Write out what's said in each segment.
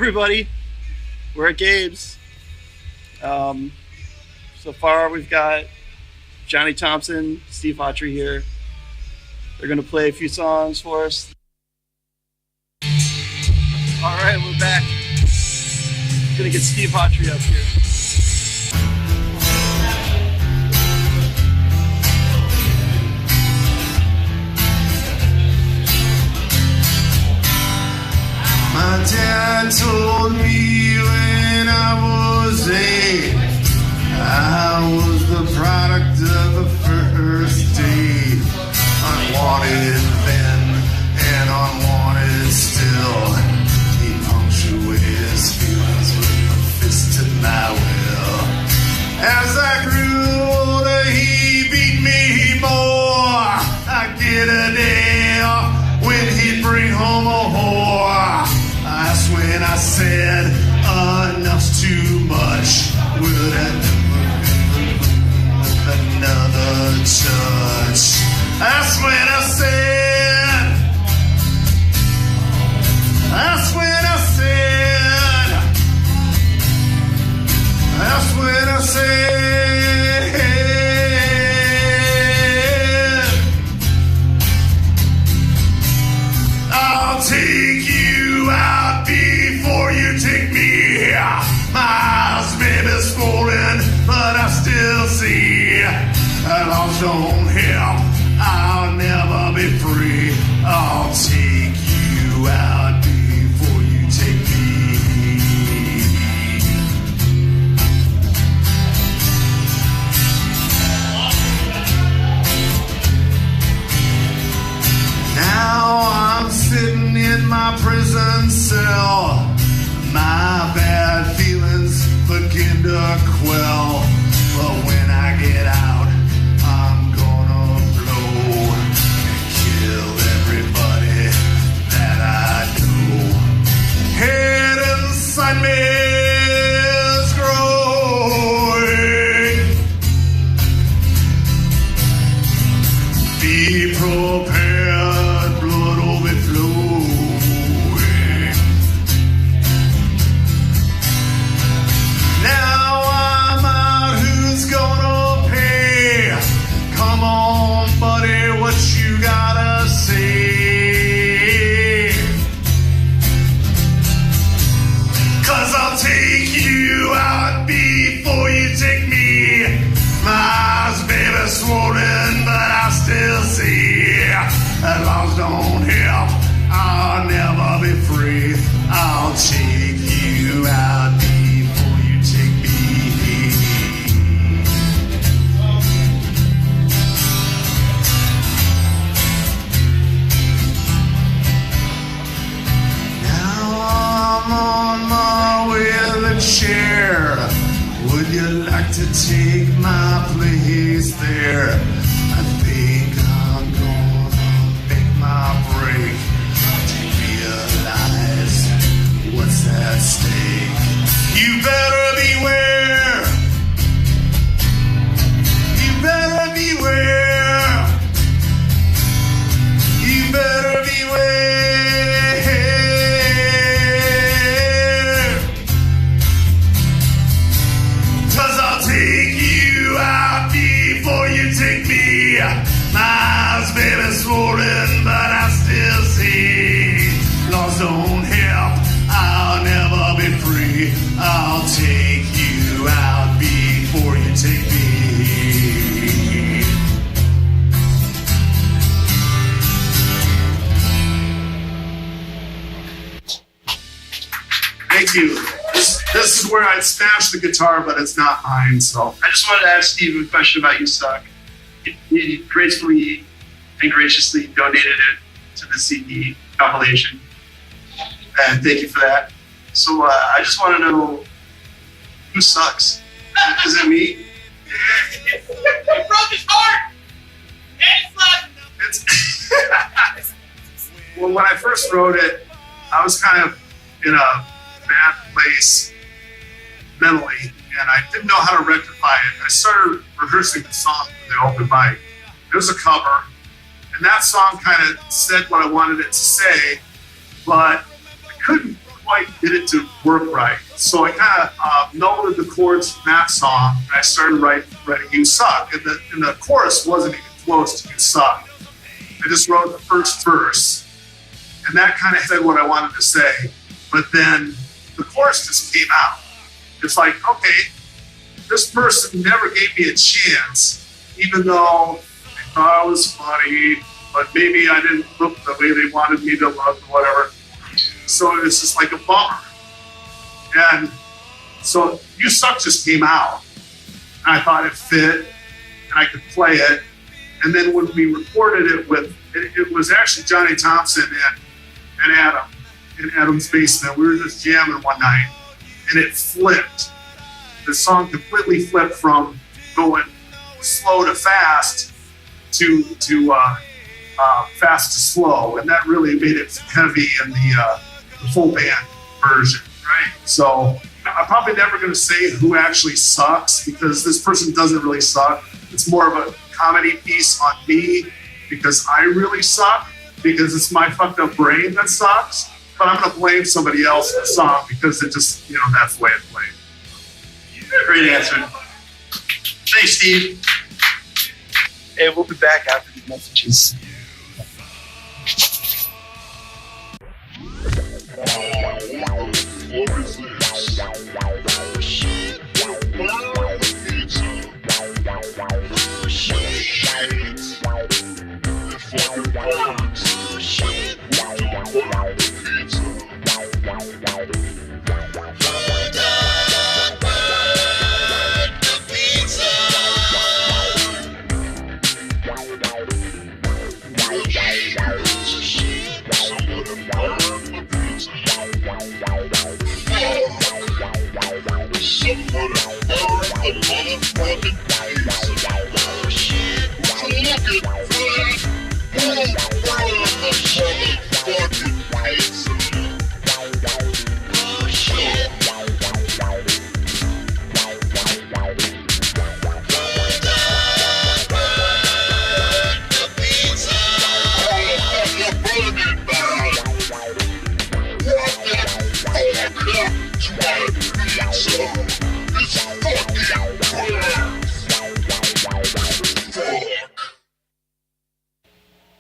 everybody. We're at Gabe's. So far, we've got Johnny Thompson, Steve Autry here. They're going to play a few songs for us. All right, we're back. Going to get Steve Autry up here. My dad told me when I was 8, I was the product of the first date. Unwanted then and unwanted still. He punctuated his feelings with a fist in my will. As I grew older, he beat me more. I get a day off when he'd bring home a whore. That's when I said, enough's too much. Would I never another touch? That's when I said, that's when I said, that's when I said, I'll take you out before you take me. My eyes may be swollen, but I still see. Laws don't help, I'll never be free. I'll take you out before you take me. Now I'm sitting in my prison cell. My bad feelings begin to quell. But when I get out, I'm gonna blow and kill everybody that I know. Head inside me is growing. Be prepared, blood overflowing. Now I'm out, who's gonna pay? Come on, buddy, what you gotta say? 'Cause I'll take you out before you take me. My eyes may be swollen, but I still see. Laws don't help, I'll never be free. I'll take you out before you take me. Now I'm on my way to the chair. Would you like to take my place there? I think I'm gonna make my break to realize what's at stake. You better beware. You better beware. You better beware. 'Cause I'll take you out before you take me. My eyes may be swollen, but I still see. Laws don't help, I'll never be free. I'll take you out before you take me. Thank you. This is where I'd smash the guitar, but it's not mine, so. I just wanted to ask Steve a question about You Suck. He gracefully and graciously donated it to the CD compilation. And thank you for that. So I just want to know, who sucks? Is it me? You broke his heart! And it's Well, when I first wrote it, I was kind of in a bad place mentally, and I didn't know how to rectify it. I started rehearsing the song for the open mic. It was a cover, and that song kind of said what I wanted it to say, but I couldn't quite get it to work right. So I kind of noted the chords from that song, and I started writing You Suck. And the chorus wasn't even close to You Suck. I just wrote the first verse, and that kind of said what I wanted to say. But then the chorus just came out. It's like, okay, this person never gave me a chance, even though they thought I was funny, but maybe I didn't look the way they wanted me to look or whatever. So it was just like a bummer. And so You Suck just came out. And I thought it fit, and I could play it. And then when we recorded it it was actually Johnny Thompson and Adam in Adam's basement. We were just jamming one night, and it flipped. The song completely flipped from going slow to fast to fast to slow, and that really made it heavy in the full band version, right? So I'm probably never going to say who actually sucks, because this person doesn't really suck. It's more of a comedy piece on me, because I really suck, because it's my fucked up brain that sucks. But I'm going to blame somebody else for the song, because it just, that's the way it played. Great answer. Thanks, Steve. And we'll be back after these messages.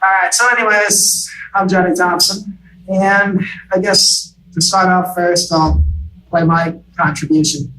All right, so anyways, I'm Johnny Thompson, and I guess to start off first, I'll play my contribution.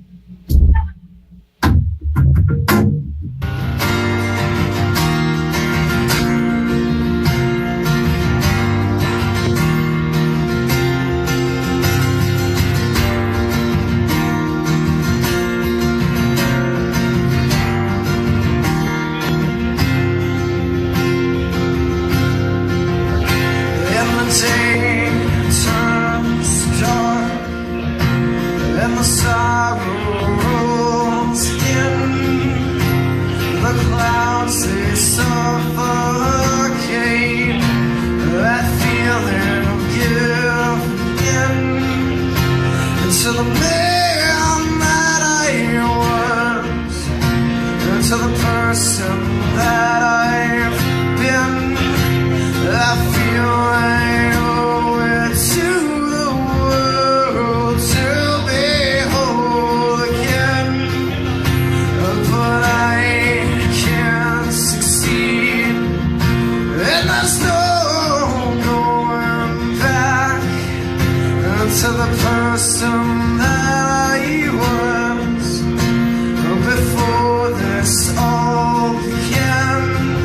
Before this all began.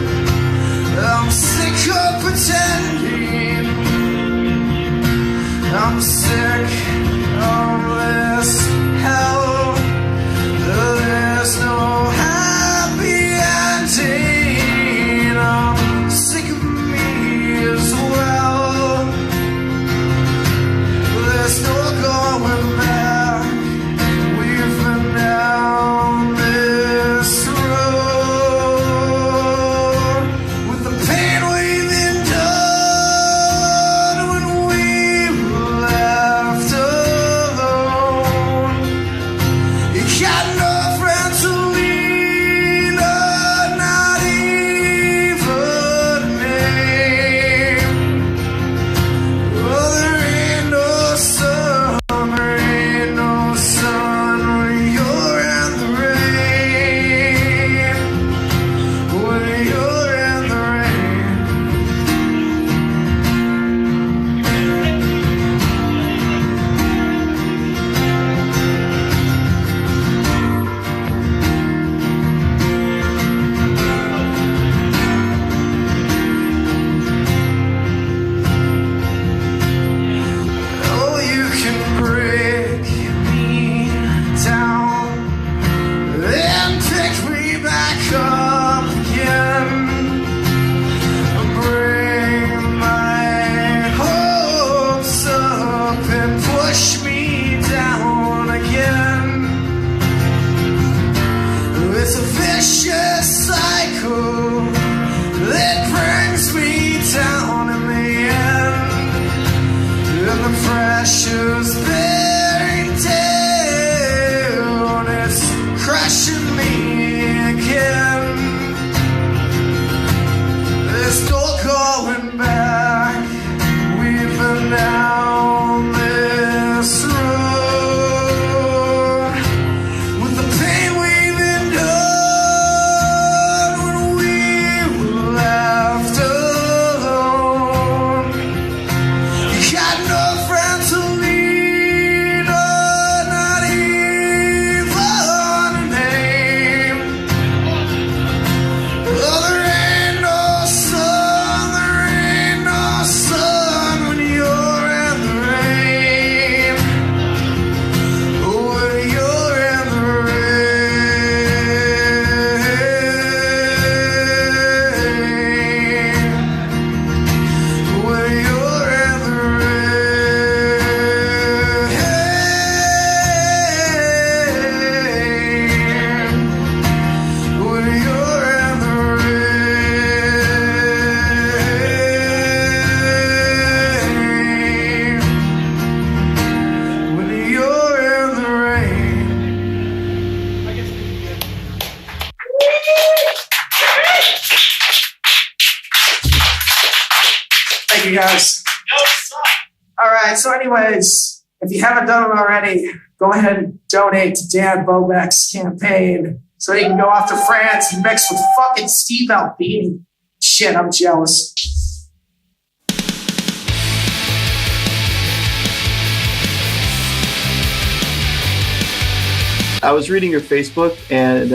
It's a vicious cycle that brings me down in the end, and the pressure's bearing down, it's crushing me again. There's no going back, we've been down this road with the pain we've endured when we were left alone. You got no friend to lean on, not even a name. Oh, there ain't no sun when you're in the rain. Oh, when you're in the rain. When you're in the rain. When you're in the rain. When you're in the rain. Thank you, guys. All right, so anyways, if you haven't done it already, go ahead and donate to Dan Bobek's campaign so he can go off to France and mix with fucking Steve Albini. Shit, I'm jealous. I was reading your Facebook and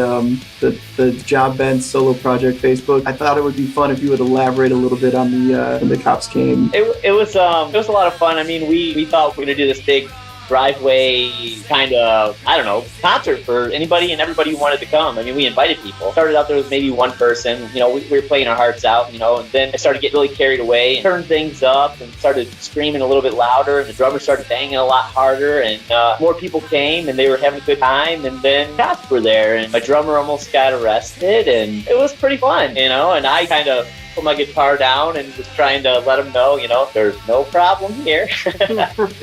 the Job Bend solo project Facebook. I thought it would be fun if you would elaborate a little bit on when the cops came. It was a lot of fun. I mean, we thought we were gonna do this big driveway kind of, I don't know, concert for anybody and everybody who wanted to come. I mean, we invited people. Started out there was maybe one person, you know, we were playing our hearts out, you know, and then I started getting really carried away and turned things up and started screaming a little bit louder, and the drummer started banging a lot harder, and more people came and they were having a good time, and then cops were there and my drummer almost got arrested, and it was pretty fun, you know, and I kind of put my guitar down and was trying to let them know, you know, there's no problem here.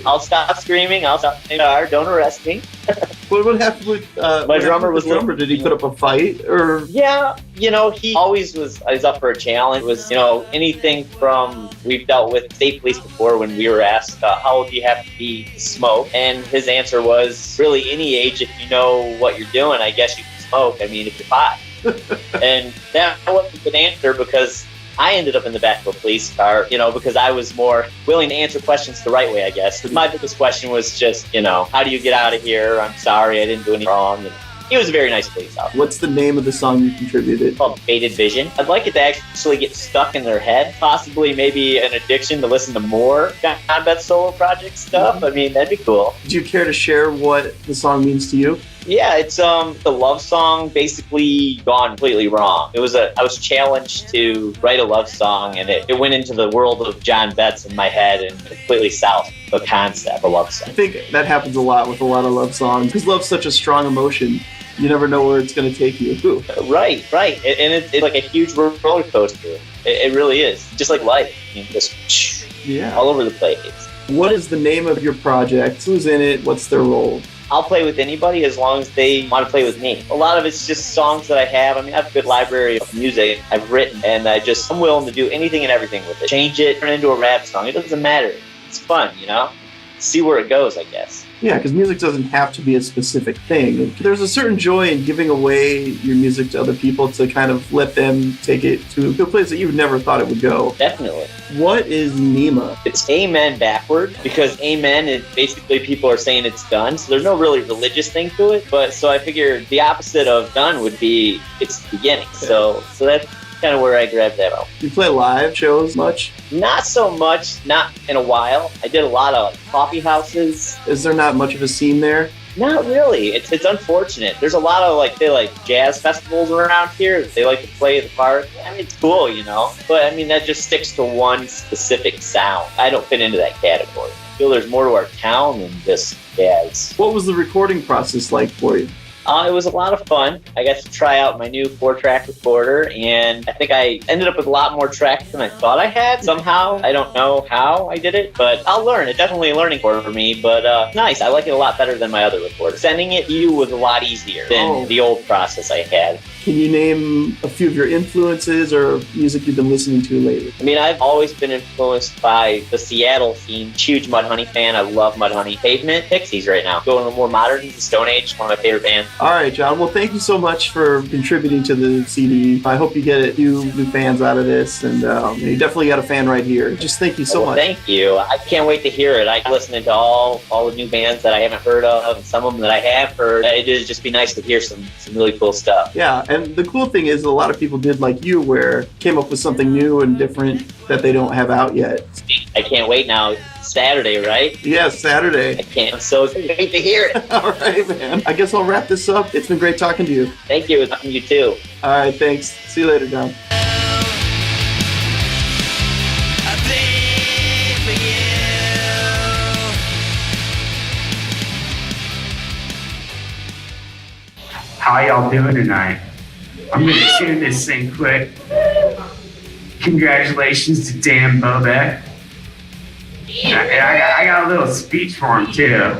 I'll stop screaming. I'll stop saying, don't arrest me. What happened with my drummer? Was drummer? Did he put up a fight or? Yeah, you know, he always was up for a challenge. Was, you know, anything from, we've dealt with state police before when we were asked how old do you have to be to smoke, and his answer was really any age if you know what you're doing. I guess you can smoke. I mean, if you're 5. And that wasn't a good answer because I ended up in the back of a police car, you know, because I was more willing to answer questions the right way, I guess. Because my biggest question was just, you know, how do you get out of here? I'm sorry, I didn't do anything wrong. And he was a very nice police officer. What's the name of the song you contributed? It's called Faded Vision. I'd like it to actually get stuck in their head, possibly maybe an addiction to listen to more Combat Solo Project stuff. I mean, that'd be cool. Do you care to share what the song means to you? Yeah, it's the love song basically gone completely wrong. I was challenged to write a love song, and it went into the world of John Betts in my head and completely south the concept of a love song. I think that happens a lot with a lot of love songs because love's such a strong emotion. You never know where it's going to take you. Right. And it's like a huge roller coaster. It really is. Just like life. You know, just all over the place. What is the name of your project? Who's in it? What's their role? I'll play with anybody as long as they want to play with me. A lot of it's just songs that I have. I mean, I have a good library of music I've written, and I'm willing to do anything and everything with it. Change it, turn it into a rap song. It doesn't matter. It's fun, you know? See where it goes, I guess. Yeah, because music doesn't have to be a specific thing. There's a certain joy in giving away your music to other people to kind of let them take it to a place that you never thought it would go. Definitely. What is NEMA? It's amen backward, because amen is basically people are saying it's done. So there's no really religious thing to it. But so I figured the opposite of done would be it's the beginning. Okay. So that's kind of where I grabbed that out. You play live shows much? Not so much, not in a while. I did a lot of coffee houses. Is there not much of a scene there? Not really. It's unfortunate. There's a lot of jazz festivals around here. They like to play the park. I mean, it's cool, you know. But I mean, that just sticks to one specific sound. I don't fit into that category. I feel there's more to our town than just jazz. What was the recording process like for you? It was a lot of fun. I got to try out my new 4-track recorder, and I think I ended up with a lot more tracks than I thought I had somehow. I don't know how I did it, but I'll learn. It's definitely a learning curve for me, but nice. I like it a lot better than my other recorder. Sending it to you was a lot easier than the old process I had. Can you name a few of your influences or music you've been listening to lately? I mean, I've always been influenced by the Seattle scene. Huge Mudhoney fan. I love Mudhoney. Pavement, Pixies right now. Going a little more modern, the Stone Age, one of my favorite bands. All right, John. Well, thank you so much for contributing to the CD. I hope you get a few new fans out of this, and you definitely got a fan right here. Just thank you so much. Thank you. I can't wait to hear it. I'm listening to all the new bands that I haven't heard of, and some of them that I have heard. It'd just be nice to hear some really cool stuff. Yeah, and the cool thing is a lot of people did like you, where came up with something new and different that they don't have out yet. I can't wait now. Saturday, right? Yes, Saturday. I can't. I'm so excited to hear it. All right, man. I guess I'll wrap this up. It's been great talking to you. Thank you. You too. All right, thanks. See you later, John. How y'all doing tonight? I'm gonna tune this thing quick. Congratulations to Dan Bobek. And I got a little speech for him too.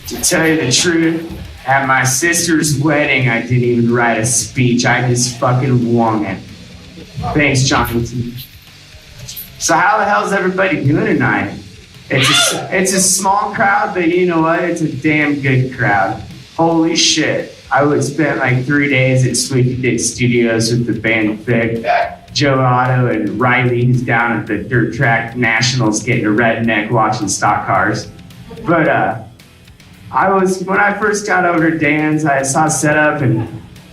To tell you the truth, at my sister's wedding, I didn't even write a speech. I just fucking wung it. Thanks, Jonathan. So how the hell's everybody doing tonight? It's a small crowd, but you know what? It's a damn good crowd. Holy shit. I would spend like 3 days at Sweetie Dick Studios with the band Thick. Joe Otto and Riley, who's down at the Dirt Track Nationals getting a redneck watching stock cars. But when I first got over to Dan's, I saw setup and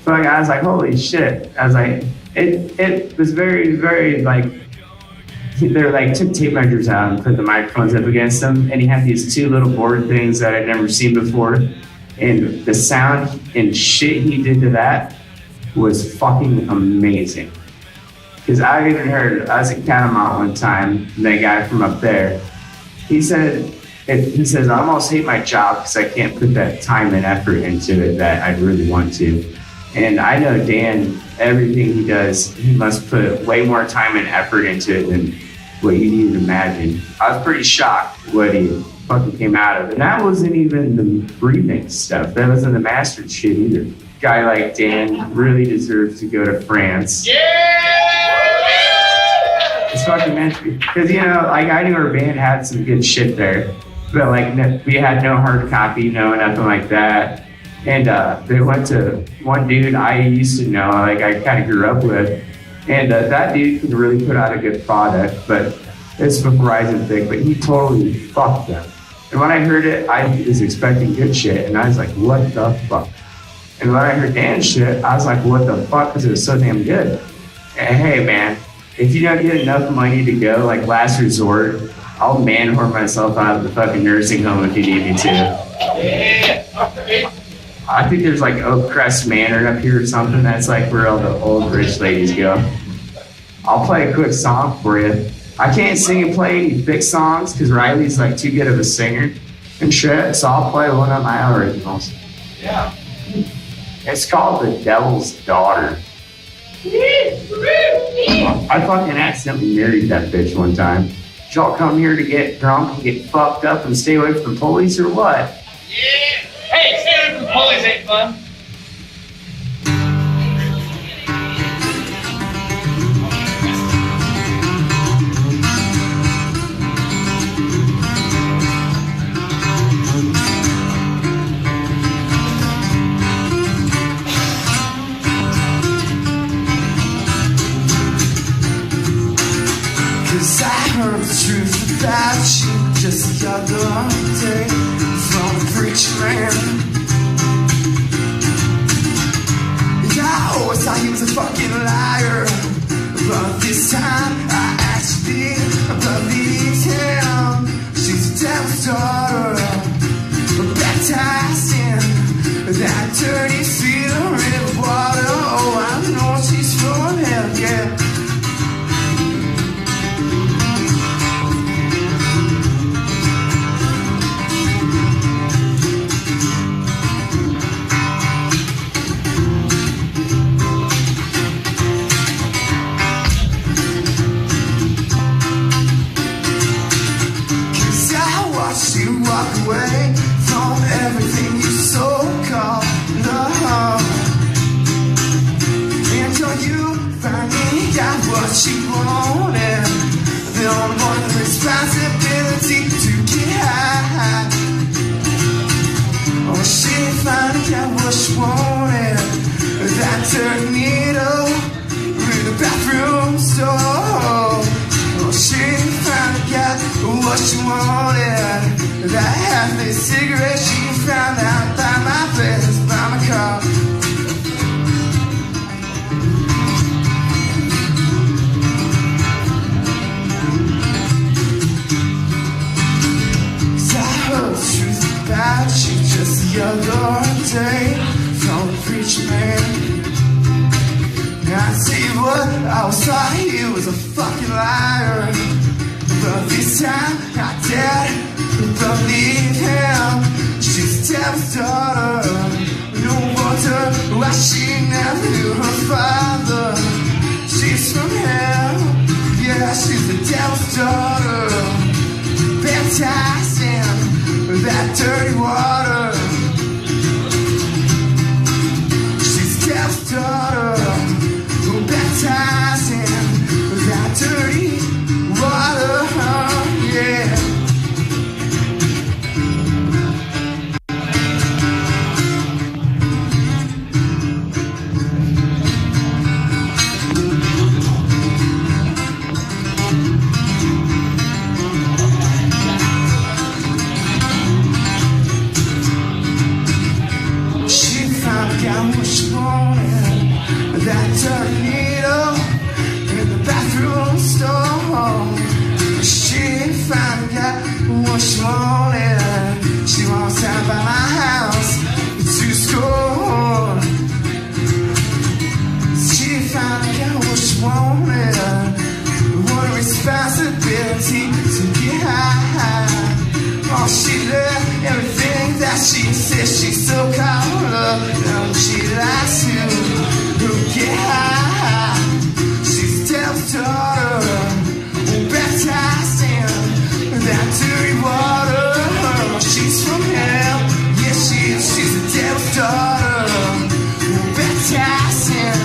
I was like, holy shit. I was like, it was very, very like, they're like took tape measures out and put the microphones up against them, and he had these 2 little board things that I'd never seen before, and the sound and shit he did to that was fucking amazing. Because I even heard, I was at Catamount one time, and that guy from up there, he says, I almost hate my job because I can't put that time and effort into it that I'd really want to. And I know Dan, everything he does, he must put way more time and effort into it than what you even imagine. I was pretty shocked what he fucking came out of. And that wasn't even the remix stuff. That wasn't the mastered shit either. Guy like Dan really deserves to go to France. It's fucking meant to be. Because, you know, like I knew our band had some good shit there. But like we had no hard copy, no nothing like that. And they went to one dude I used to know, like I kind of grew up with. And that dude could really put out a good product, but it's from Horizon Thick, but he totally fucked them. And when I heard it, I was expecting good shit, and I was like, what the fuck? And when I heard Dan's shit, I was like, what the fuck? Because it was so damn good. And hey, man, if you don't get enough money to go, like last resort, I'll man-whore myself out of the fucking nursing home if you need me to. I think there's like Oak Crest Manor up here or something. That's like where all the old rich ladies go. I'll play a quick song for you. I can't sing and play any big songs because Riley's like too good of a singer and shit, so I'll play one of my originals. Yeah. It's called The Devil's Daughter. I fucking accidentally married that bitch one time. Did y'all come here to get drunk and get fucked up and stay away from the police or what? Yeah. Hey, stay away from the police ain't fun. Cause I heard the truth about you just the other day from the preacher man. Yeah, I always thought he was a fucking liar, but this time I actually believed him. She's the devil's daughter, baptized in that dirty feeling in water. Oh, I know she's from hell, yeah. walk away from everything you so-called love. Until you finally got what you wanted. The only one responsibility to get high. Oh, she finally got what she wanted. That tornado in the bathroom stall. Oh, she finally got what she wanted. That half-lit cigarette she found out by my place, by my car. Truth about you just the other day from the preacher man. And I tell you what, I was thought he was a fucking liar, but this time I dared believe him. She's the devil's daughter. No wonder why she never knew her father. She's from hell, yeah, she's the devil's daughter. Baptized in that dirty water. She's devil's daughter, baptized in that dirty water, yeah. That tornado in the bathroom stall. She finally got what she wanted. She walks out by my house to score. She finally got what she wanted. What a responsibility to get high. Oh, she left everything that she says she's so caught up. Now she likes to get high. She's the devil's daughter, baptized in that dirty water. She's from hell, yeah, she's the devil's daughter, baptized in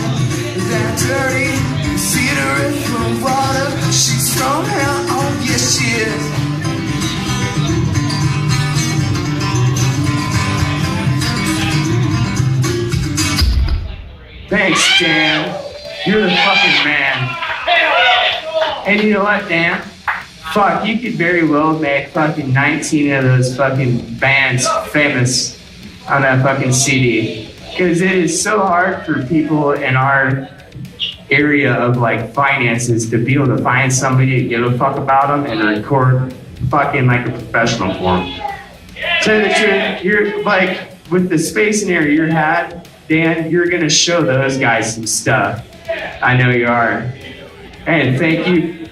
that dirty cigarette water. She's from hell, oh yes she is. Thanks, Dan. You're the fucking man. And you know what, Dan? Fuck, you could very well make fucking 19 of those fucking bands famous on that fucking CD. Because it is so hard for people in our area of like finances to be able to find somebody to give a fuck about them and record fucking like a professional for them. Tell you the truth, you're like, with the space and area you had, Dan, you're going to show those guys some stuff. I know you are. And thank you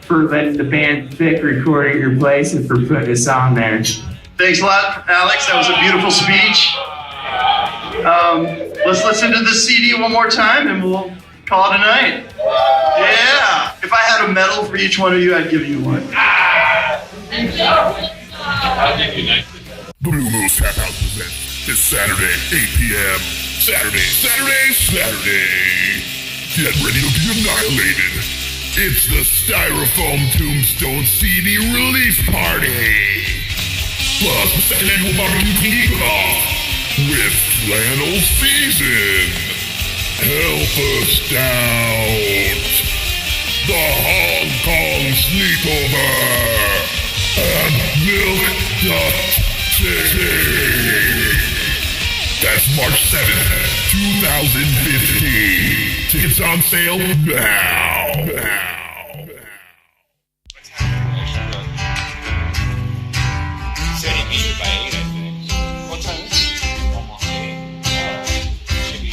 for letting the band Thick record at your place and for putting us on there. Thanks a lot, Alex. That was a beautiful speech. Let's listen to the CD one more time and we'll call it a night. Yeah. If I had a medal for each one of you, I'd give you one. I'll give you next. Blue Moose Tap House presents this Saturday, 8 p.m. Saturday. Get ready to be annihilated. It's the Styrofoam Tombstone CD release party. Plus the second annual barbecue kickoff with Flannel Season. Help us out. The Hong Kong Sleepover. And Milk Dust City. That's March 7th, 2015. Tickets on sale now. Said he beat it by 8, I think. What time is it? Almost 8. Should be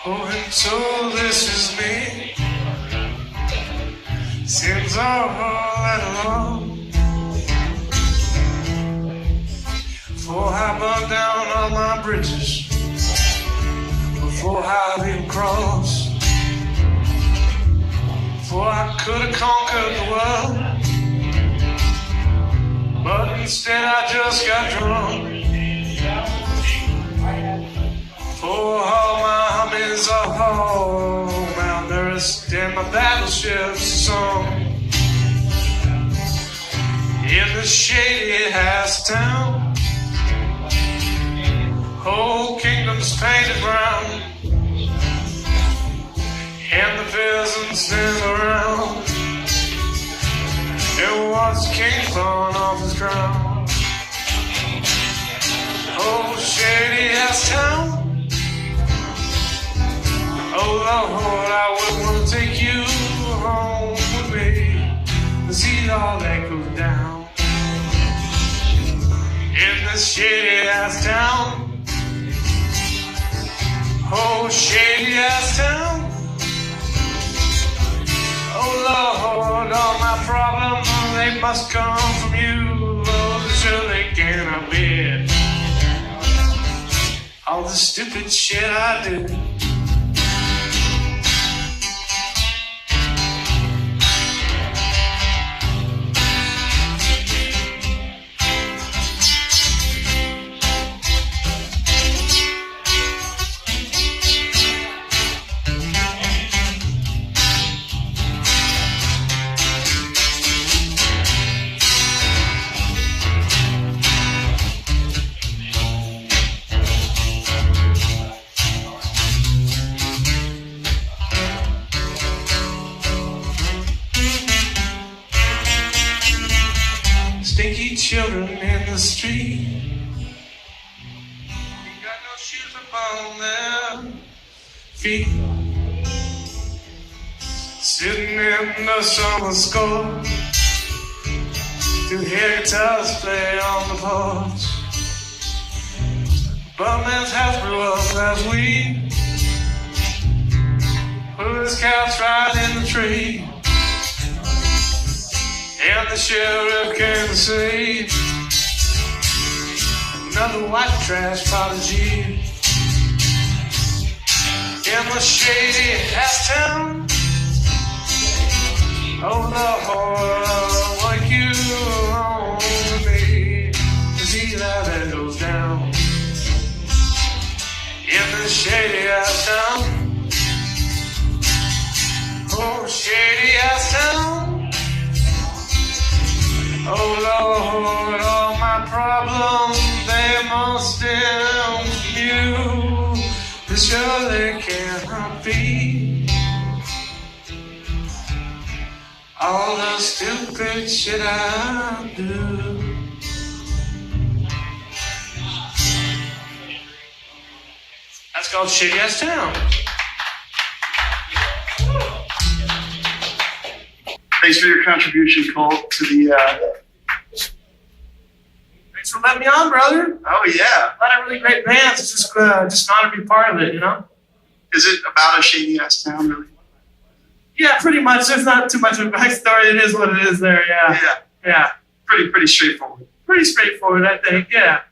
Oh, and so this is me. Seems all that alone. Before I burn down all my bridges, before I even cross, could have conquered the world, but instead I just got drunk. For all my homies are all malnourished and my battleship's a song. In the shady ass town, whole kingdom's painted brown, and the peasants stand around and watch the king falling off his crown. Oh, shady ass town. Oh Lord, I would want to take you home with me and see all that goes down in this shady ass town. Oh, shady ass town. Oh Lord, all my problems, they must come from you. Oh, sure they cannot be all the stupid shit I did. Stinky children in the street, ain't got no shoes upon their feet, sitting in the summer score to hear guitars play on the porch. Bumman's house blew up last week, put his couch right in the tree. And the sheriff came to see another white trash prodigy in the shady ass town. Oh Lord, like you home to me to see how that goes down in the shady ass town. Oh, shady ass town. Oh Lord, all my problems, they must stem from you. But sure they cannot be all the stupid shit I do. That's called Shitty Ass Town. Thanks for your contribution, Cole, to the. Thanks for letting me on, brother. Oh yeah. A lot of really great bands. It's just an honor to be part of it, you know? Is it about a shady ass town, really? Yeah, pretty much. There's not too much of a backstory. It is what it is there, yeah. Yeah. Pretty straightforward. Pretty straightforward, I think, yeah.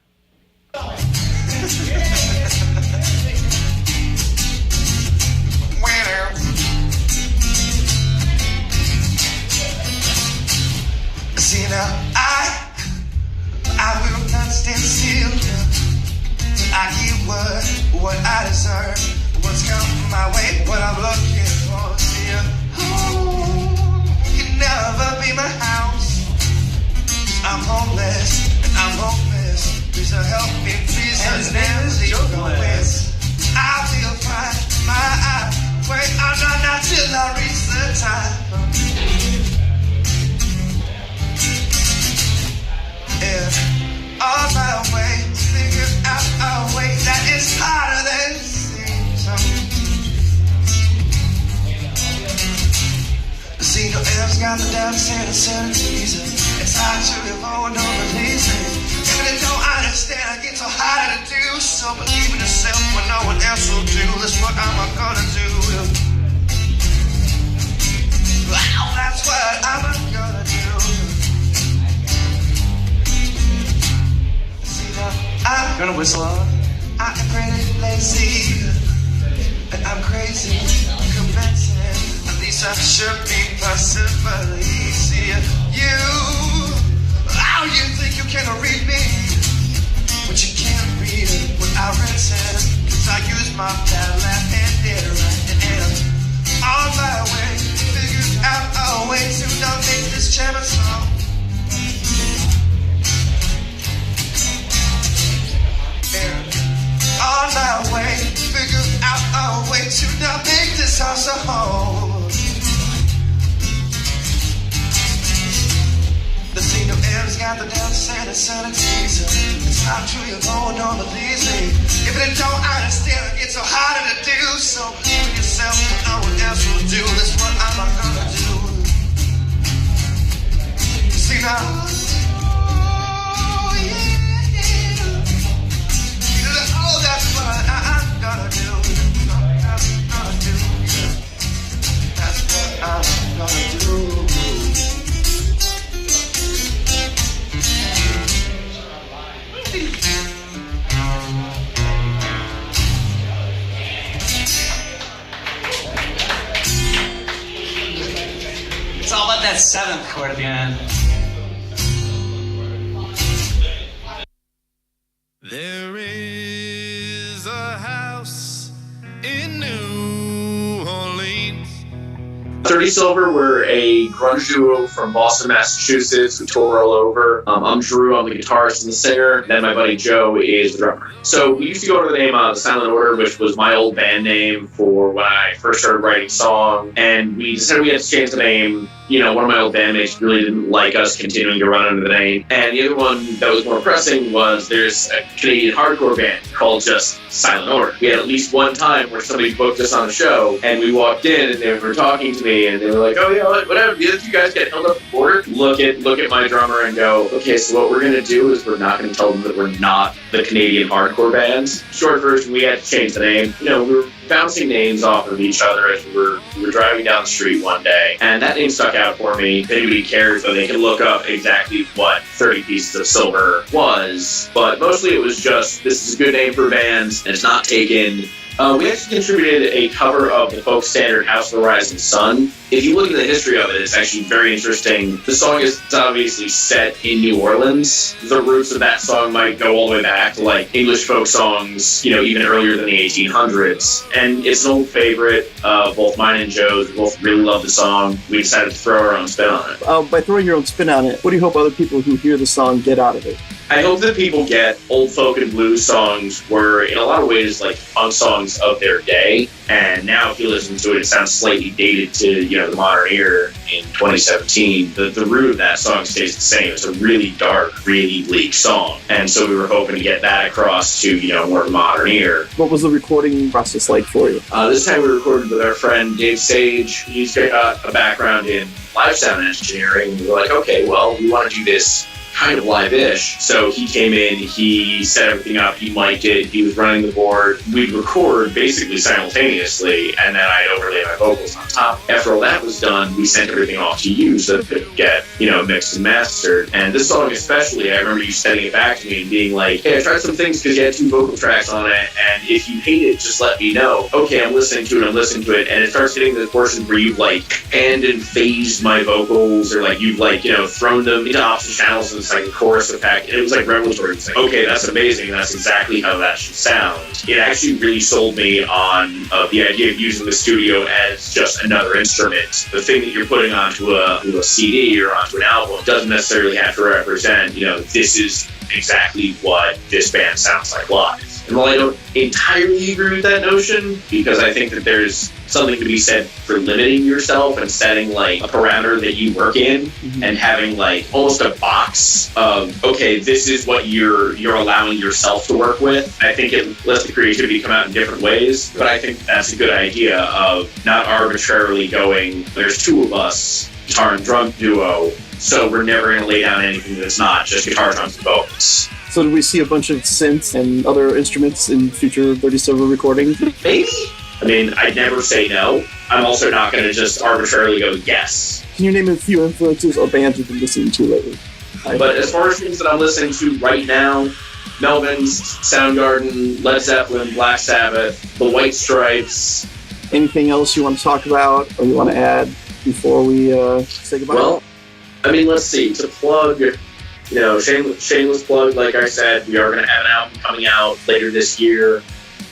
See now, I will not stand still till I get what I deserve. What's coming my way, what I'm looking for. See ya, home can never be my house. I'm homeless and I'm hopeless. Please help me, please never leave no west. I feel fine, my eye. Wait, I'm not till I reach the time. On my way, figure out a way that is harder than it seems. See, no elves got the dance and certainties. It's hard to live on, no releasing. Even if they don't understand, I get so hard to do. So believe in yourself when no one else will do. That's what I'm gonna do. Wow, that's what I'm gonna do. I'm gonna whistle. I'm pretty lazy, and I'm crazy, convincing. At least I should be possibly see you. Oh, you think you can read me, but you can't read what I read said. Cause I use my bad left hand there, right hand. On my way, figured out a way to not make this jam song. On my way, figure out a way to not make this house a home. The scene of air's got the dance and insanities. It's not true, you're going on the easy. If it don't understand, it's so hard to do. So believe in yourself, but no one else will do. That's what I'm gonna do. See now. That's what I'm gonna do. That's what I'm gonna do. That's what I'm gonna do. It's all about that seventh chord at the end. There is a house in New Orleans. 30 Silver were a grunge duo from Boston, Massachusetts. We tour all over. I'm Drew, I'm the guitarist and the singer. Then my buddy Joe is the drummer. So we used to go under the name The Silent Order, which was my old band name for when I first started writing songs. And we decided we had to change the name. You know, one of my old bandmates really didn't like us continuing to run under the name. And the other one that was more pressing was there's a Canadian hardcore band called just Silent Order. We had at least one time where somebody booked us on a show, and we walked in and they were talking to me, and they were like, "Oh yeah, whatever. Did you guys get held up at the border?" Look at my drummer and go, "Okay, so what we're gonna do is we're not gonna tell them that we're not the Canadian hardcore bands." Short version, we had to change the name. You know, we were bouncing names off of each other as we were driving down the street one day, and that name stuck out for me. If anybody cares, though, they can look up exactly what 30 Pieces of Silver was, but mostly it was just, this is a good name for bands, and it's not taken. We actually contributed a cover of the folk standard House of the Rising Sun. If you look at the history of it, it's actually very interesting. The song is obviously set in New Orleans. The roots of that song might go all the way back to like English folk songs, you know, even earlier than the 1800s. And it's an old favorite of both mine and Joe's. We both really love the song. We decided to throw our own spin on it. By throwing your own spin on it, what do you hope other people who hear the song get out of it? I hope that people get old folk and blues songs were in a lot of ways like funk songs of their day. And now if you listen to it, it sounds slightly dated to, you know, the modern ear in 2017. The root of that song stays the same. It's a really dark, really bleak song. And so we were hoping to get that across to, you know, more of the modern ear. What was the recording process like for you? This time we recorded with our friend Dave Sage. He's got a background in live sound engineering. We were like, okay, well, we want to do this kind of live-ish. So he came in, he set everything up, he mic'd it, he was running the board. We'd record basically simultaneously, and then I'd overlay my vocals on top. After all that was done, we sent everything off to you so that it could get, you know, mixed and mastered. And this song especially, I remember you sending it back to me and being like, hey, I tried some things because you had 2 vocal tracks on it, and if you hate it, just let me know. Okay, I'm listening to it, and it starts getting to the portion where you've like panned and phased my vocals, or like you've like, you know, thrown them into opposite channels, and it's like a chorus effect. It was like revelatory. It's like, okay, that's amazing. That's exactly how that should sound. It actually really sold me on the idea of using the studio as just another instrument. The thing that you're putting onto a CD or onto an album doesn't necessarily have to represent, you know, this is exactly what this band sounds like live. And while I don't entirely agree with that notion, because I think that there's something to be said for limiting yourself and setting like a parameter that you work in, and having like almost a box of, okay, this is what you're allowing yourself to work with. I think it lets the creativity come out in different ways, but I think that's a good idea of not arbitrarily going, there's 2 of us, guitar and drum duo, so we're never going to lay down anything that's not just guitar, drums, and vocals. So did we see a bunch of synths and other instruments in future 30 Silver recordings? Maybe. I mean, I'd never say no. I'm also not going to just arbitrarily go yes. Can you name a few influences or bands you've been listening to lately? But as far as things that I'm listening to right now, Melvins, Soundgarden, Led Zeppelin, Black Sabbath, The White Stripes, anything else you want to talk about or you want to add before we say goodbye? Well, I mean, let's see. To plug, shameless plug, like I said, we are going to have an album coming out later this year.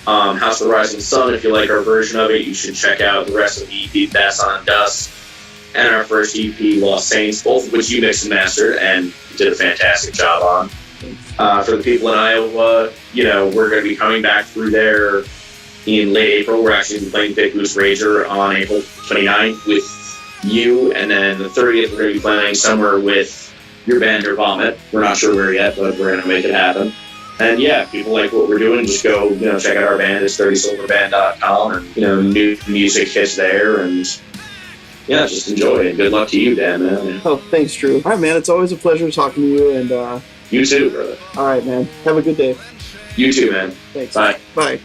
House of the Rising Sun, if you like our version of it, you should check out the rest of the EP, Bass on Dust, and our first EP, Lost Saints, both of which you mixed and mastered and did a fantastic job on. For the people in Iowa, we're going to be coming back through there in late April. We're actually playing Big Goose Rager on April 29th with you, and then the 30th we're going to be playing somewhere with your band or Vomit. We're not sure where yet, but we're going to make it happen. And yeah, if people like what we're doing, just go, check out our band. It's 30silverband.com, and new music hits there, and yeah, just enjoy it. Good luck to you, Dan, man. Oh, thanks, Drew. All right, man, it's always a pleasure talking to you, and you too, brother. All right, man. Have a good day. You too, man. Thanks. Bye. Bye.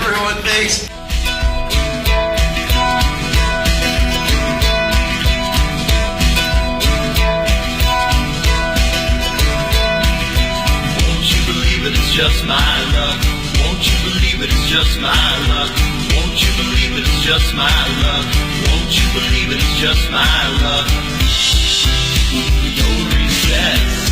everyone. Thanks. Won't you believe it? It's just my luck. Won't you believe it? It's just my luck. Won't you believe it? It's just my luck. Won't you believe it? It's just my luck. No resets.